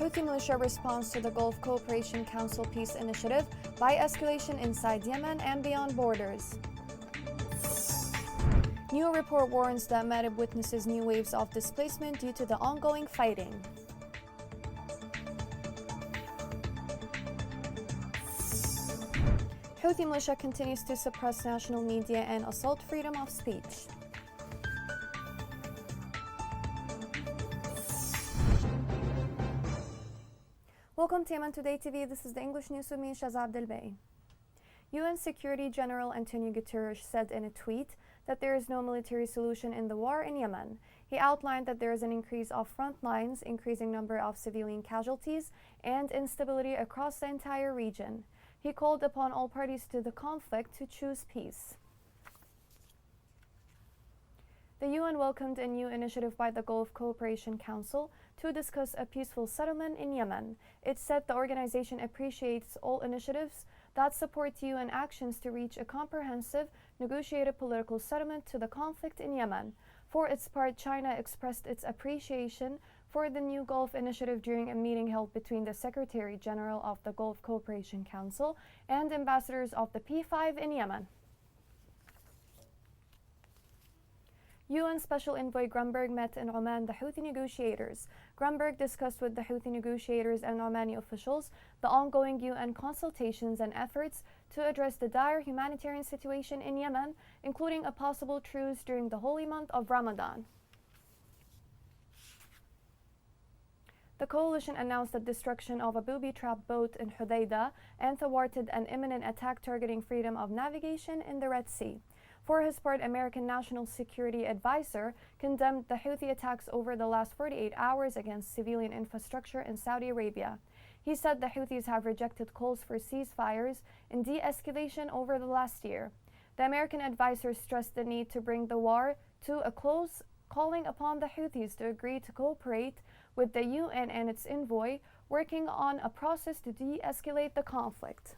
Houthi militia responds to the Gulf Cooperation Council peace initiative by escalation inside Yemen and beyond borders. New report warns that Ma'rib witnesses new waves of displacement due to the ongoing fighting. Houthi militia continues to suppress national media and assault freedom of speech. Welcome to Yemen Today TV. This is the English news with me, Shaz Abdelbay. UN Security General Antonio Guterres said in a tweet that there is no military solution in the war in Yemen. He outlined that there is an increase of front lines, increasing number of civilian casualties, and instability across the entire region. He called upon all parties to the conflict to choose peace. The UN welcomed a new initiative by the Gulf Cooperation Council to discuss a peaceful settlement in Yemen. It said the organization appreciates all initiatives that support UN actions to reach a comprehensive, negotiated political settlement to the conflict in Yemen. For its part, China expressed its appreciation for the new Gulf initiative during a meeting held between the Secretary General of the Gulf Cooperation Council and ambassadors of the P5 in Yemen. UN Special Envoy Grunberg met in Oman the Houthi negotiators. Grunberg discussed with the Houthi negotiators and Omani officials the ongoing UN consultations and efforts to address the dire humanitarian situation in Yemen, including a possible truce during the holy month of Ramadan. The coalition announced the destruction of a booby-trapped boat in Hodeidah and thwarted an imminent attack targeting freedom of navigation in the Red Sea. For his part, American National Security Advisor condemned the Houthi attacks over the last 48 hours against civilian infrastructure in Saudi Arabia. He said the Houthis have rejected calls for ceasefires and de-escalation over the last year. The American advisor stressed the need to bring the war to a close, calling upon the Houthis to agree to cooperate with the UN and its envoy, working on a process to de-escalate the conflict.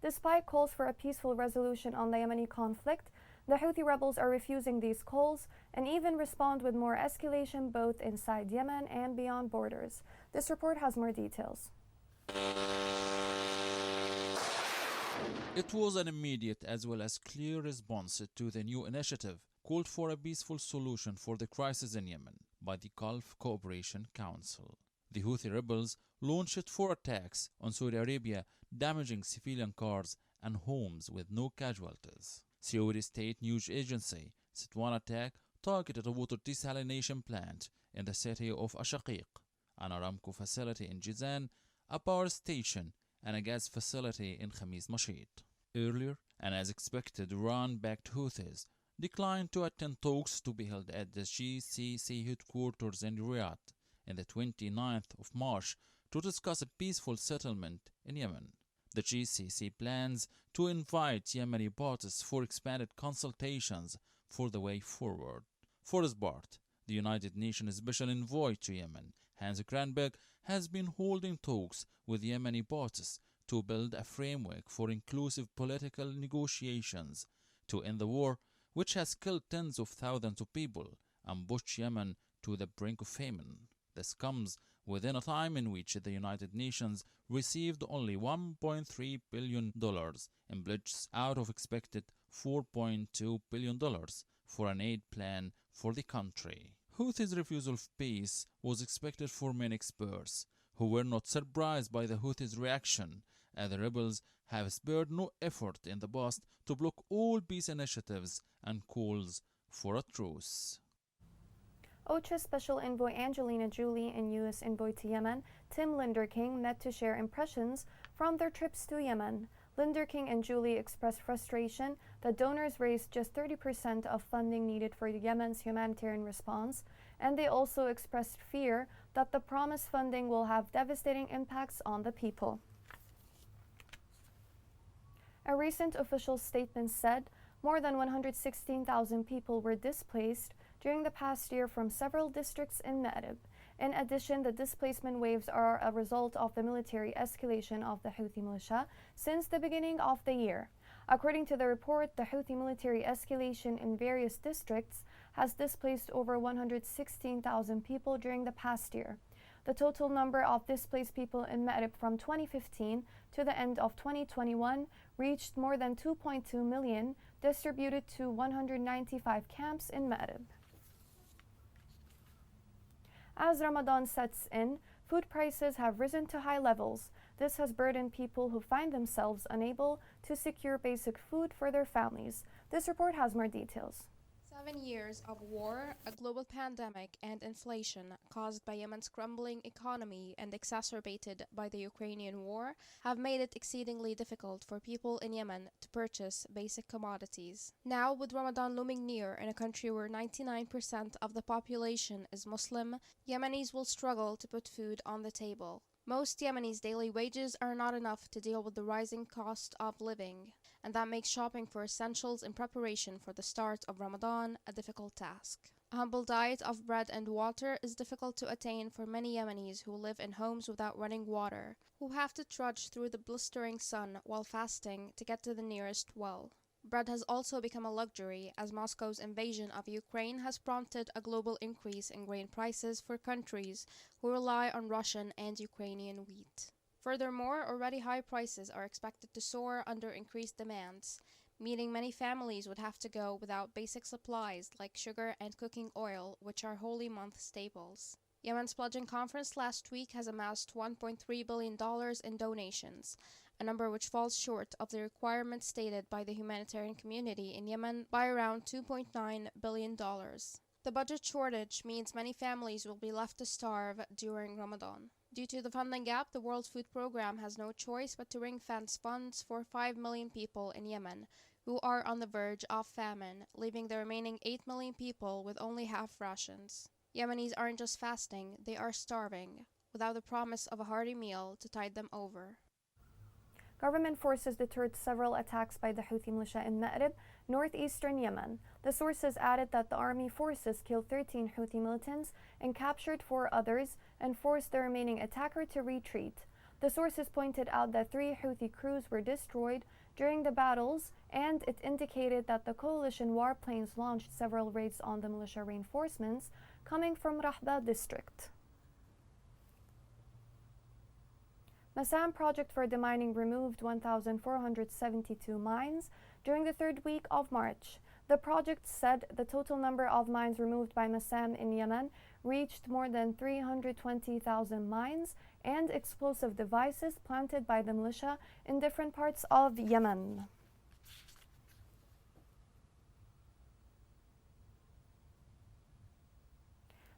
Despite calls for a peaceful resolution on the Yemeni conflict, the Houthi rebels are refusing these calls and even respond with more escalation both inside Yemen and beyond borders. This report has more details. It was an immediate as well as clear response to the new initiative called for a peaceful solution for the crisis in Yemen by the Gulf Cooperation Council. The Houthi rebels launched 4 attacks on Saudi Arabia, damaging civilian cars and homes with no casualties. Saudi State News Agency said one attack targeted a water desalination plant in the city of Ashaqiq, an Aramco facility in Jizan, a power station, and a gas facility in Khamis Mashit. Earlier, and as expected, Iran-backed Houthis declined to attend talks to be held at the GCC headquarters in Riyadh on the 29th of March to discuss a peaceful settlement in Yemen. The GCC plans to invite Yemeni parties for expanded consultations for the way forward. For his part, the United Nations Special Envoy to Yemen, Hans Grunberg, has been holding talks with Yemeni parties to build a framework for inclusive political negotiations to end the war, which has killed tens of thousands of people and pushed Yemen to the brink of famine. This comes within a time in which the United Nations received only $1.3 billion in pledges out of expected $4.2 billion for an aid plan for the country. Houthis' refusal of peace was expected for many experts, who were not surprised by the Houthis' reaction, as the rebels have spared no effort in the past to block all peace initiatives and calls for a truce. OCHA Special Envoy Angelina Jolie and U.S. Envoy to Yemen, Tim Linderking, met to share impressions from their trips to Yemen. Linderking and Jolie expressed frustration that donors raised just 30% of funding needed for Yemen's humanitarian response, and they also expressed fear that the promised funding will have devastating impacts on the people. A recent official statement said more than 116,000 people were displaced during the past year from several districts in Ma'rib. In addition, the displacement waves are a result of the military escalation of the Houthi militia since the beginning of the year. According to the report, the Houthi military escalation in various districts has displaced over 116,000 people during the past year. The total number of displaced people in Ma'rib from 2015 to the end of 2021 reached more than 2.2 million, distributed to 195 camps in Ma'rib. As Ramadan sets in, food prices have risen to high levels. This has burdened people who find themselves unable to secure basic food for their families. This report has more details. 7 years of war, a global pandemic, and inflation caused by Yemen's crumbling economy and exacerbated by the Ukrainian war have made it exceedingly difficult for people in Yemen to purchase basic commodities. Now, with Ramadan looming near in a country where 99% of the population is Muslim, Yemenis will struggle to put food on the table. Most Yemenis' daily wages are not enough to deal with the rising cost of living, and that makes shopping for essentials in preparation for the start of Ramadan a difficult task. A humble diet of bread and water is difficult to attain for many Yemenis who live in homes without running water, who have to trudge through the blistering sun while fasting to get to the nearest well. Bread has also become a luxury, as Moscow's invasion of Ukraine has prompted a global increase in grain prices for countries who rely on Russian and Ukrainian wheat. Furthermore, already high prices are expected to soar under increased demands, meaning many families would have to go without basic supplies like sugar and cooking oil, which are holy month staples. Yemen's pledging conference last week has amassed $1.3 billion in donations, a number which falls short of the requirements stated by the humanitarian community in Yemen by around $2.9 billion. The budget shortage means many families will be left to starve during Ramadan. Due to the funding gap, the World Food Programme has no choice but to ring-fence funds for 5 million people in Yemen who are on the verge of famine, leaving the remaining 8 million people with only half rations. Yemenis aren't just fasting, they are starving, without the promise of a hearty meal to tide them over. Government forces deterred several attacks by the Houthi militia in Ma'rib, northeastern Yemen. The sources added that the army forces killed 13 Houthi militants and captured 4 others and forced the remaining attacker to retreat. The sources pointed out that 3 Houthi crews were destroyed during the battles, and it indicated that the coalition warplanes launched several raids on the militia reinforcements coming from Rahba district. Massam project for demining removed 1,472 mines during the 3rd week of March. The project said the total number of mines removed by Massam in Yemen reached more than 320,000 mines and explosive devices planted by the militia in different parts of Yemen.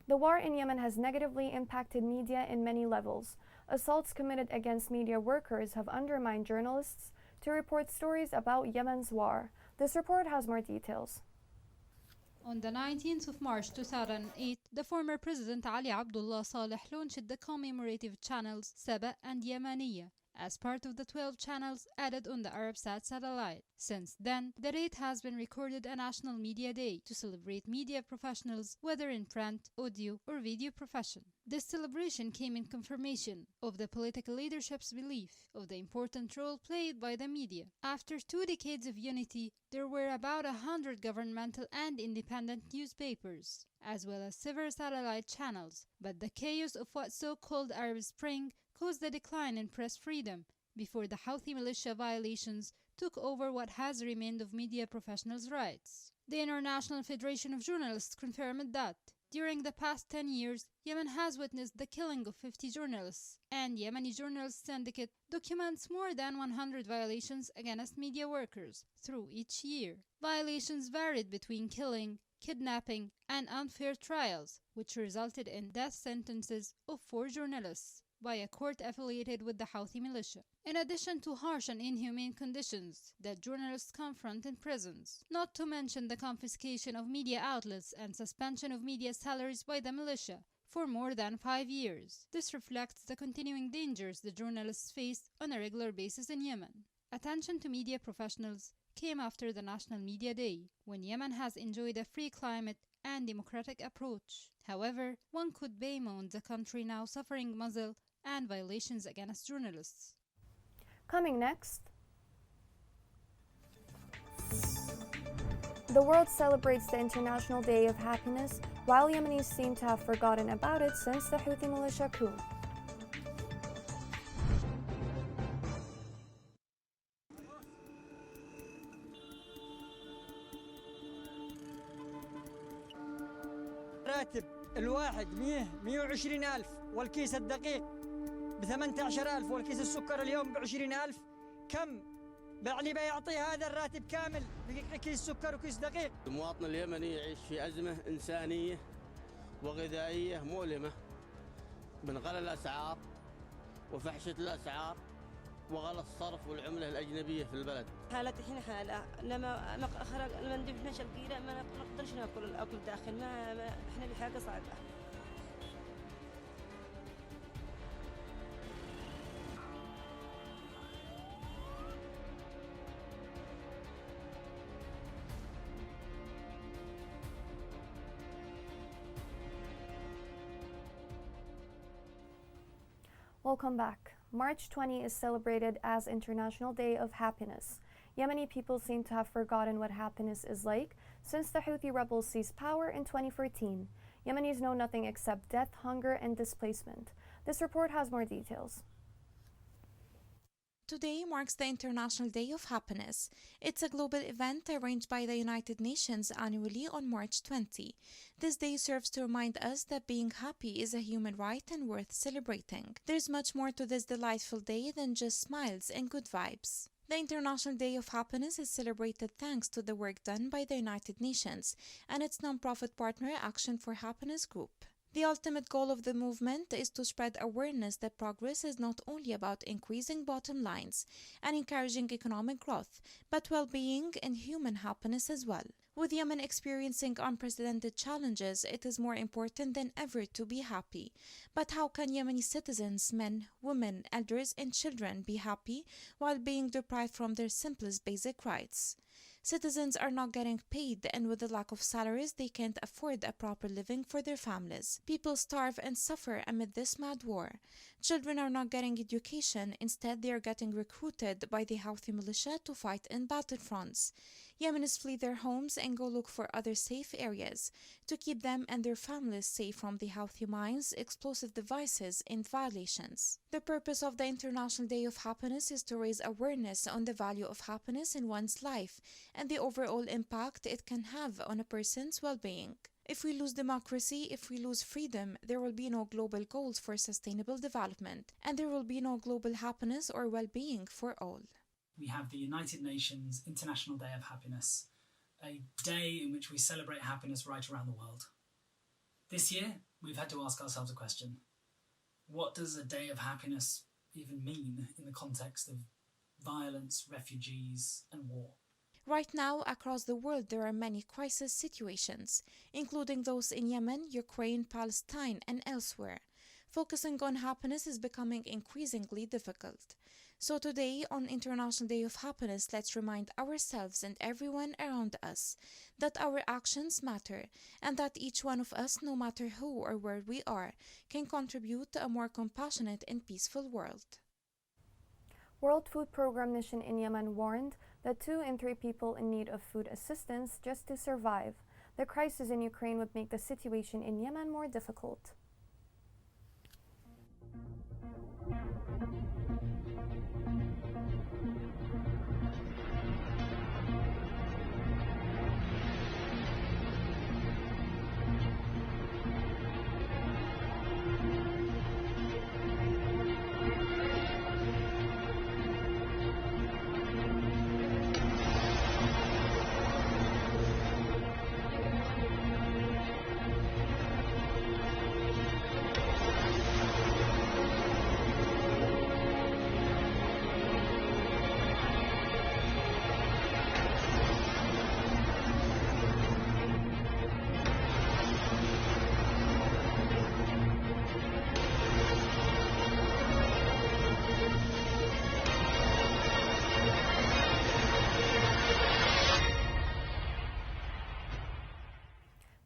The war in Yemen has negatively impacted media in many levels. Assaults committed against media workers have undermined journalists to report stories about Yemen's war. This report has more details. On the 19th of March 2008, the former President Ali Abdullah Saleh launched the commemorative channels Saba and Yemeniya as part of the 12 channels added on the Arabsat satellite. Since then, the date has been recorded a National Media Day to celebrate media professionals, whether in print, audio, or video profession. This celebration came in confirmation of the political leadership's belief of the important role played by the media. After 2 decades of unity, there were about 100 governmental and independent newspapers, as well as several satellite channels, but the chaos of what so-called Arab Spring caused the decline in press freedom before the Houthi militia violations took over what has remained of media professionals' rights. The International Federation of Journalists confirmed that during the past 10 years, Yemen has witnessed the killing of 50 journalists, and Yemeni Journalists Syndicate documents more than 100 violations against media workers through each year. Violations varied between killing, kidnapping, and unfair trials, which resulted in death sentences of 4 journalists by a court affiliated with the Houthi militia, in addition to harsh and inhumane conditions that journalists confront in prisons, not to mention the confiscation of media outlets and suspension of media salaries by the militia for more than 5 years. This reflects the continuing dangers the journalists face on a regular basis in Yemen. Attention to media professionals came after the National Media Day, when Yemen has enjoyed a free climate and democratic approach. However, one could bemoan the country now suffering muzzle and violations against journalists. Coming next, The world celebrates the International Day of Happiness, while Yemenis seem to have forgotten about it since the Houthi militia coup. راتب الواحد 120 ألف، والكيس الدقيق ب18,000، والكيس السكر اليوم ب20,000. كم يعني بيعطي هذا الراتب كامل كيس سكر وكيس دقيق؟ المواطن اليمني يعيش في أزمة إنسانية وغذائية مؤلمة من غلاء الأسعار وفحشة الأسعار وغلاء الصرف والعملة الأجنبية في البلد. حالتي الحين حالة لما أخرج لما ندفنا شلقيرة ما نقدرش ناكل الأكل داخل ما إحنا بحاجة صعبة. Welcome back. March 20 is celebrated as International Day of Happiness. Yemeni people seem to have forgotten what happiness is like since the Houthi rebels seized power in 2014. Yemenis know nothing except death, hunger, and displacement. This report has more details. Today marks the International Day of Happiness. It's a global event arranged by the United Nations annually on March 20. This day serves to remind us that being happy is a human right and worth celebrating. There's much more to this delightful day than just smiles and good vibes. The International Day of Happiness is celebrated thanks to the work done by the United Nations and its non-profit partner Action for Happiness Group. The ultimate goal of the movement is to spread awareness that progress is not only about increasing bottom lines and encouraging economic growth, but well-being and human happiness as well. With Yemen experiencing unprecedented challenges, it is more important than ever to be happy. But how can Yemeni citizens, men, women, elders, and children be happy while being deprived from their simplest basic rights? Citizens are not getting paid, and with the lack of salaries, they can't afford a proper living for their families. People starve and suffer amid this mad war. Children are not getting education. Instead, they are getting recruited by the Houthi militia to fight in battlefronts. Yemenis flee their homes and go look for other safe areas to keep them and their families safe from the Houthi mines, explosive devices, and violations. The purpose of the International Day of Happiness is to raise awareness on the value of happiness in one's life and the overall impact it can have on a person's well-being. If we lose democracy, if we lose freedom, there will be no global goals for sustainable development, and there will be no global happiness or well-being for all. We have the United Nations International Day of Happiness, a day in which we celebrate happiness right around the world. This year, we've had to ask ourselves a question. What does a day of happiness even mean in the context of violence, refugees, and war? Right now, across the world, there are many crisis situations, including those in Yemen, Ukraine, Palestine, and elsewhere. Focusing on happiness is becoming increasingly difficult. So today, on International Day of Happiness, let's remind ourselves and everyone around us that our actions matter and that each one of us, no matter who or where we are, can contribute to a more compassionate and peaceful world. World Food Programme mission in Yemen warned that 2 in 3 people in need of food assistance just to survive. The crisis in Ukraine would make the situation in Yemen more difficult.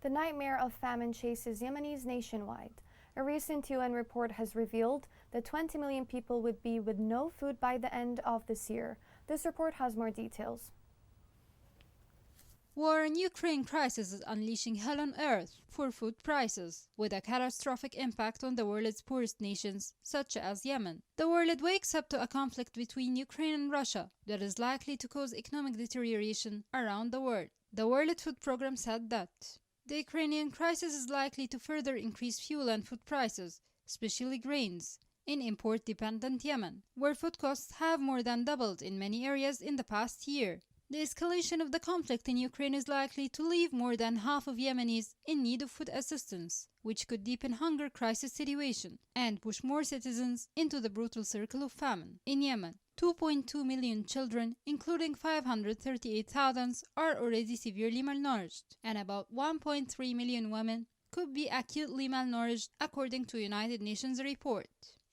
The nightmare of famine chases Yemenis nationwide. A recent UN report has revealed that 20 million people would be with no food by the end of this year. This report has more details. War in Ukraine crisis is unleashing hell on earth for food prices, with a catastrophic impact on the world's poorest nations, such as Yemen. The world wakes up to a conflict between Ukraine and Russia that is likely to cause economic deterioration around the world. The World Food Programme said that the Ukrainian crisis is likely to further increase fuel and food prices, especially grains, in import-dependent Yemen, where food costs have more than doubled in many areas in the past year. The escalation of the conflict in Ukraine is likely to leave more than half of Yemenis in need of food assistance, which could deepen hunger crisis situation and push more citizens into the brutal circle of famine. In Yemen, 2.2 million children, including 538,000, are already severely malnourished, and about 1.3 million women could be acutely malnourished, according to United Nations report.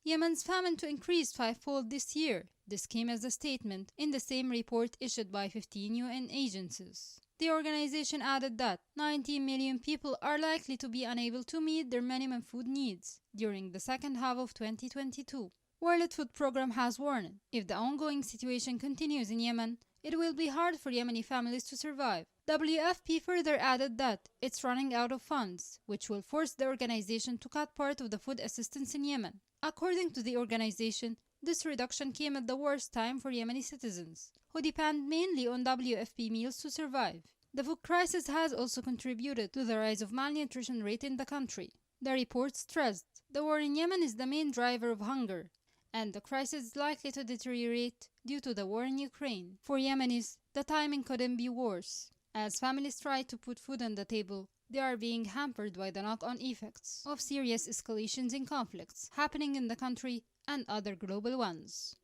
Yemen's famine to increase fivefold this year. This came as a statement in the same report issued by 15 UN agencies. The organization added that 19 million people are likely to be unable to meet their minimum food needs during the second half of 2022. World Food Programme has warned, if the ongoing situation continues in Yemen, it will be hard for Yemeni families to survive. WFP further added that it's running out of funds, which will force the organization to cut part of the food assistance in Yemen. According to the organization, this reduction came at the worst time for Yemeni citizens, who depend mainly on WFP meals to survive. The food crisis has also contributed to the rise of malnutrition rate in the country. The report stressed the war in Yemen is the main driver of hunger, and the crisis is likely to deteriorate due to the war in Ukraine. For Yemenis, the timing couldn't be worse. As families try to put food on the table, they are being hampered by the knock-on effects of serious escalations in conflicts happening in the country and other global ones.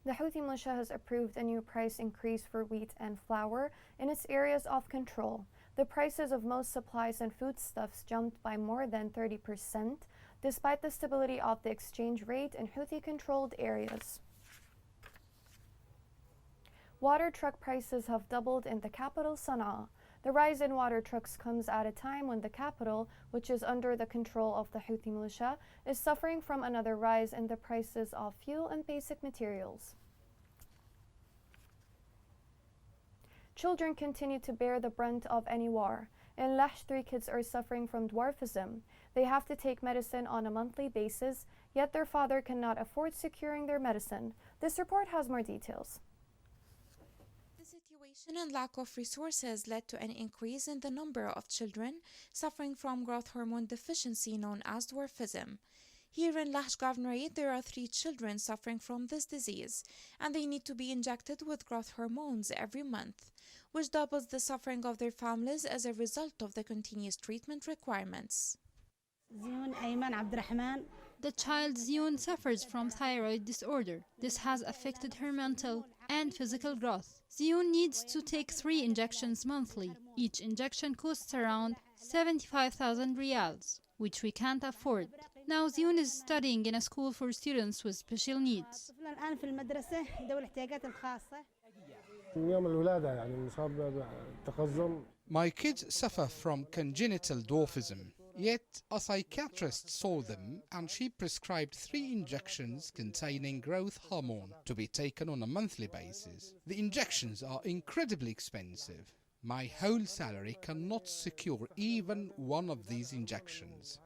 The Houthi militia has approved a new price increase for wheat and flour in its areas of control. The prices of most supplies and foodstuffs jumped by more than 30%, despite the stability of the exchange rate in Houthi-controlled areas. Water truck prices have doubled in the capital, Sana'a. The rise in water trucks comes at a time when the capital, which is under the control of the Houthi militia, is suffering from another rise in the prices of fuel and basic materials. Children continue to bear the brunt of any war. In Lahj, 3 kids are suffering from dwarfism. They have to take medicine on a monthly basis, yet their father cannot afford securing their medicine. This report has more details. Situation and lack of resources led to an increase in the number of children suffering from growth hormone deficiency known as dwarfism. Here in Lahj Governorate, there are 3 children suffering from this disease, and they need to be injected with growth hormones every month, which doubles the suffering of their families as a result of the continuous treatment requirements. The child Ziyun suffers from thyroid disorder. This has affected her mental and physical growth. Ziyun needs to take 3 injections monthly. Each injection costs around 75,000 riyals, which we can't afford. Now Ziyun is studying in a school for students with special needs. My kids suffer from congenital dwarfism. Yet a psychiatrist saw them and she prescribed 3 injections containing growth hormone to be taken on a monthly basis. The injections are incredibly expensive. My whole salary cannot secure even one of these injections.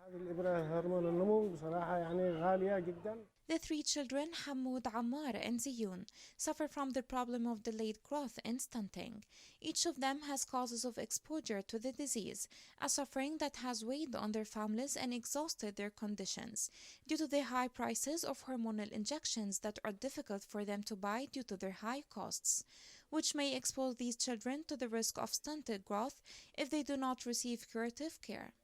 The 3 children, Hamoud, Ammar and Ziyun, suffer from the problem of delayed growth and stunting. Each of them has causes of exposure to the disease, a suffering that has weighed on their families and exhausted their conditions due to the high prices of hormonal injections that are difficult for them to buy due to their high costs, which may expose these children to the risk of stunted growth if they do not receive curative care.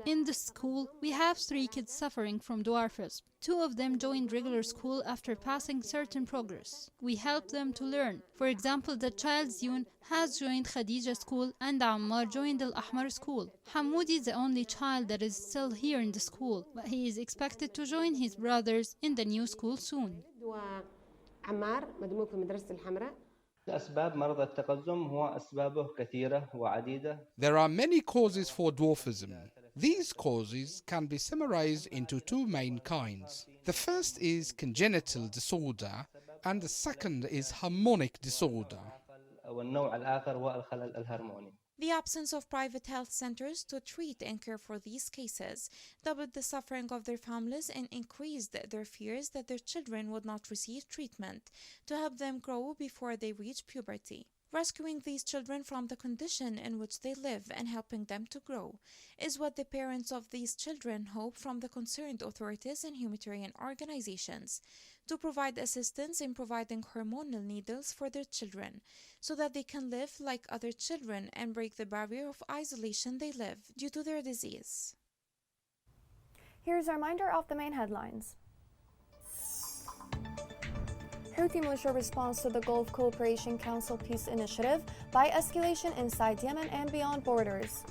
In this school, we have 3 kids suffering from dwarfism. 2 of them joined regular school after passing certain progress. We help them to learn. For example, the child Ziyun has joined Khadija school and Ammar joined Al-Ahmar school. Hamoud is the only child that is still here in the school, but he is expected to join his brothers in the new school soon. أسباب مرض التقزم هو أسبابه كثيرة وعديدة. There are many causes for dwarfism. These causes can be summarized into 2 main kinds. The first is congenital disorder, and the second is harmonic disorder. والنوع الآخر هو الخلل الهرموني. The absence of private health centers to treat and care for these cases doubled the suffering of their families and increased their fears that their children would not receive treatment to help them grow before they reach puberty. Rescuing these children from the condition in which they live and helping them to grow is what the parents of these children hope from the concerned authorities and humanitarian organizations to provide assistance in providing hormonal needles for their children so that they can live like other children and break the barrier of isolation they live due to their disease. Here's a reminder of the main headlines. Houthi militia responds to the Gulf Cooperation Council peace initiative by escalation inside Yemen and beyond borders.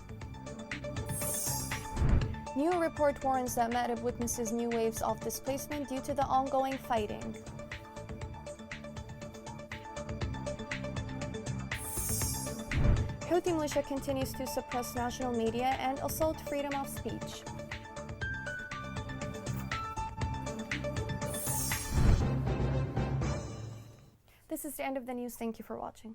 New report warns that Ma'rib witnesses new waves of displacement due to the ongoing fighting. Houthi militia continues to suppress national media and assault freedom of speech. This is the end of the news. Thank you for watching.